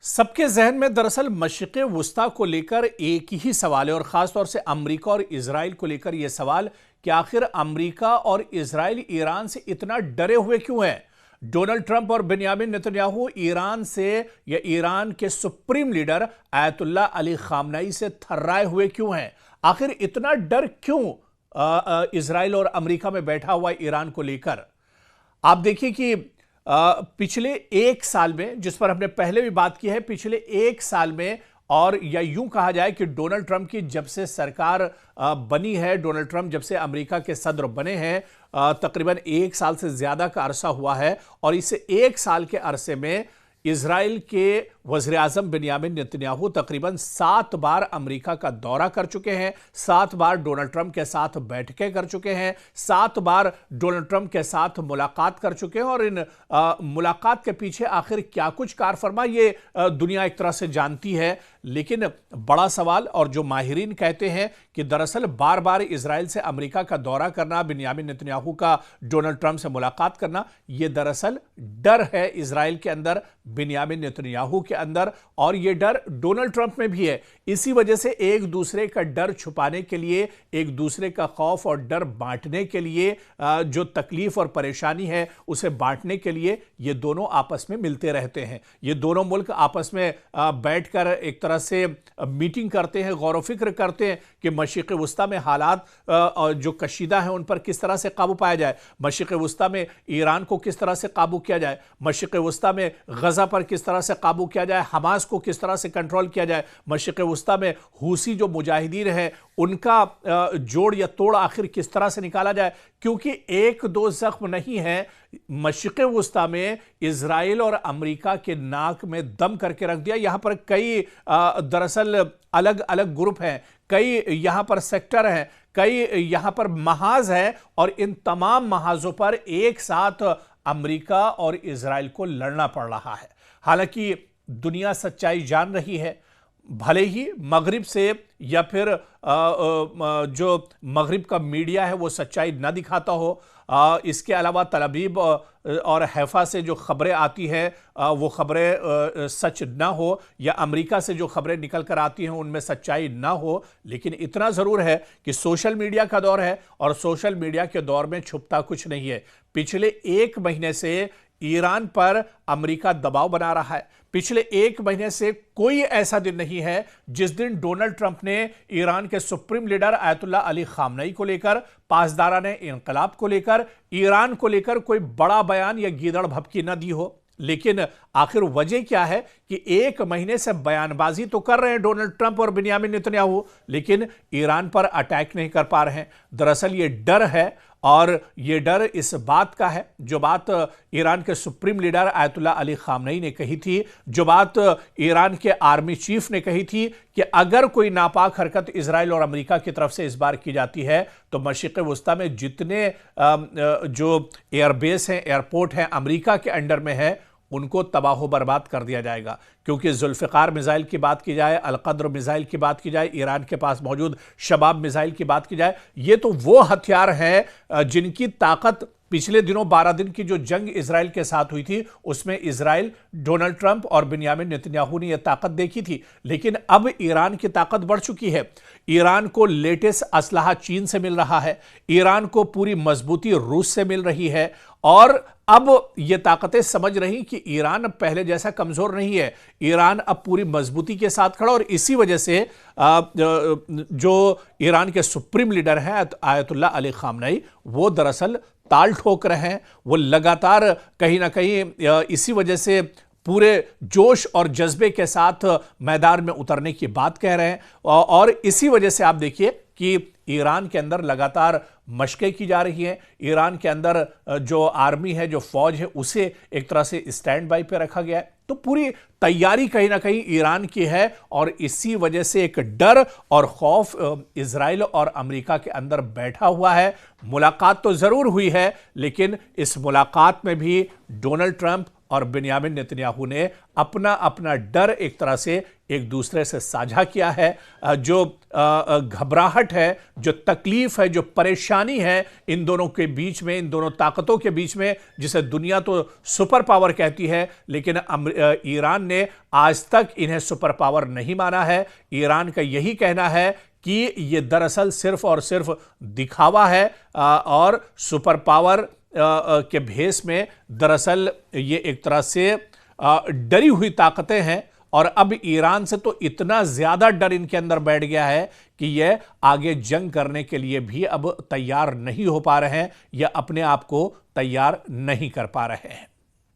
सबके जहन में दरअसल मशरिक़ वुस्ता को लेकर एक ही सवाल है और ख़ासतौर से अमरीका और इजराइल को लेकर यह सवाल कि आखिर अमरीका और इजराइल ईरान से इतना डरे हुए क्यों हैं। डोनाल्ड ट्रंप और बेंयामिन नेतन्याहू ईरान से या ईरान के supreme leader Ayatollah Ali Khamenei से थर्राए हुए क्यों हैं। आखिर इतना डर क्यों इजराइल और अमरीका में बैठा हुआ ईरान को लेकर। आप देखिए कि पिछले एक साल में, जिस पर हमने पहले भी बात की है, पिछले एक साल में, और या यूं कहा जाए कि डोनाल्ड ट्रंप की जब से सरकार बनी है, डोनाल्ड ट्रंप जब से अमेरिका के सदर बने हैं, तकरीबन एक साल से ज्यादा का अरसा हुआ है। और इस एक साल के अरसे में इजराइल के वज़ीर आज़म बेंयामिन नेतन्याहू तकरीबन 7 बार अमेरिका का दौरा कर चुके हैं, 7 बार डोनाल्ड ट्रंप के साथ बैठकें कर चुके हैं, 7 बार डोनाल्ड ट्रंप के साथ मुलाकात कर चुके हैं। और इन मुलाकात के पीछे आखिर क्या कुछ कार फरमा, ये दुनिया एक तरह से जानती है। लेकिन बड़ा सवाल, और जो माहिरीन कहते हैं कि दरअसल बार बार इजराइल से अमेरिका का दौरा करना, बेंयामिन नेतन्याहू का डोनाल्ड ट्रंप से मुलाकात करना, यह दरअसल डर है इजराइल के अंदर, बेंयामिन नेतन्याहू के अंदर, और यह डर डोनाल्ड ट्रंप में भी है। इसी वजह से एक दूसरे का डर छुपाने के लिए, एक दूसरे का खौफ और डर बांटने के लिए, जो तकलीफ और परेशानी है उसे बांटने के लिए ये दोनों आपस में मिलते रहते हैं। ये दोनों मुल्क आपस में बैठकर एक तरह से मीटिंग करते हैं, गौर व फिक्र करते हैं कि मशरिक़ वुस्ता में हालात जो कशीदा हैं उन पर किस तरह से काबू पाया जाए, मशरिक़ वुस्ता में ईरान को किस तरह से काबू किया जाए, मशरिक़ वुस्ता में गजा पर किस तरह से काबू किया जाए, हमास को किस तरह से कंट्रोल किया जाए, मशरिक़ वुस्ता में हूसी जो मुजाहिदीन हैं उनका जोड़ या तोड़ आखिर किस तरह से निकाला जाए। क्योंकि एक दो जख्म नहीं है, मशरिक़ वुस्ता में इजराइल और अमेरिका के नाक में दम करके रख दिया। यहां पर कई दरअसल अलग अलग ग्रुप हैं, कई यहां पर सेक्टर हैं, कई यहां पर महाज है, और इन तमाम महाजों पर एक साथ अमेरिका और इजराइल को लड़ना पड़ रहा है। हालांकि दुनिया सच्चाई जान रही है, भले ही मगरिब से या फिर जो मगरिब का मीडिया है वो सच्चाई ना दिखाता हो, इसके अलावा तल अवीव और हैफा से जो खबरें आती हैं वो खबरें सच ना हो, या अमेरिका से जो खबरें निकल कर आती हैं उनमें सच्चाई ना हो, लेकिन इतना ज़रूर है कि सोशल मीडिया का दौर है और सोशल मीडिया के दौर में छुपता कुछ नहीं है। पिछले एक महीने से ईरान पर अमेरिका दबाव बना रहा है। पिछले एक महीने से कोई ऐसा दिन नहीं है जिस दिन डोनाल्ड ट्रंप ने ईरान के supreme leader Ayatollah Ali Khamenei को लेकर, पासदाराने इंकलाब को लेकर, ईरान को लेकर कोई बड़ा बयान या गीदड़ भभकी न दी हो। लेकिन आखिर वजह क्या है कि एक महीने से बयानबाजी तो कर रहे हैं डोनाल्ड ट्रंप और बेंयामिन नेतन्याहू, लेकिन ईरान पर अटैक नहीं कर पा रहे हैं। दरअसल ये डर है, और ये डर इस बात का है, जो बात ईरान के supreme leader Ayatollah Ali Khamenei ने कही थी, जो बात ईरान के आर्मी चीफ ने कही थी कि अगर कोई नापाक हरकत इजराइल और अमेरिका की तरफ से इस बार की जाती है तो मशरिक़ वुस्ता में जितने जो एयरबेस हैं, एयरपोर्ट हैं, अमेरिका के अंडर में है, उनको तबाह बर्बाद कर दिया जाएगा। क्योंकि जुल्फ़िकार मिसाइल की बात की जाए, अलकद्र मिसाइल की बात की जाए, ईरान के पास मौजूद शबाब मिसाइल की बात की जाए, ये तो वो हथियार हैं जिनकी ताकत पिछले दिनों 12 दिन की जो जंग इजराइल के साथ हुई थी उसमें इजराइल, डोनाल्ड ट्रंप और बेंयामिन नेतन्याहू ने यह ताकत देखी थी। लेकिन अब ईरान की ताकत बढ़ चुकी है। ईरान को लेटेस्ट असलहा चीन से मिल रहा है, ईरान को पूरी मजबूती रूस से मिल रही है, और अब ये ताकतें समझ रही कि ईरान अब पहले जैसा कमजोर नहीं है, ईरान अब पूरी मजबूती के साथ खड़ा। और इसी वजह से जो ईरान के सुप्रीम लीडर हैं आयतुल्लाह अली खामनेई, वो दरअसल ताल ठोक रहे हैं। वो लगातार कहीं ना कहीं इसी वजह से पूरे जोश और जज्बे के साथ मैदान में उतरने की बात कह रहे हैं। और इसी वजह से आप देखिए कि ईरान के अंदर लगातार मशकें की जा रही हैं। ईरान के अंदर जो आर्मी है, जो फौज है, उसे एक तरह से स्टैंड बाई पे रखा गया है। तो पूरी तैयारी कहीं ना कहीं ईरान की है, और इसी वजह से एक डर और खौफ इजराइल और अमेरिका के अंदर बैठा हुआ है। मुलाकात तो जरूर हुई है, लेकिन इस मुलाकात में भी डोनाल्ड ट्रंप और बिन्यामिन नेतन्याहू ने अपना अपना डर एक तरह से एक दूसरे से साझा किया है। जो घबराहट है, जो तकलीफ है, जो परेशानी है इन दोनों के बीच में, इन दोनों ताकतों के बीच में, जिसे दुनिया तो सुपर पावर कहती है, लेकिन ईरान ने आज तक इन्हें सुपर पावर नहीं माना है। ईरान का यही कहना है कि यह दरअसल सिर्फ और सिर्फ दिखावा है और सुपर पावर के भेस में दरअसल ये एक तरह से डरी हुई ताकतें हैं। और अब ईरान से तो इतना ज्यादा डर इनके अंदर बैठ गया है कि यह आगे जंग करने के लिए भी अब तैयार नहीं हो पा रहे हैं या अपने आप को तैयार नहीं कर पा रहे हैं।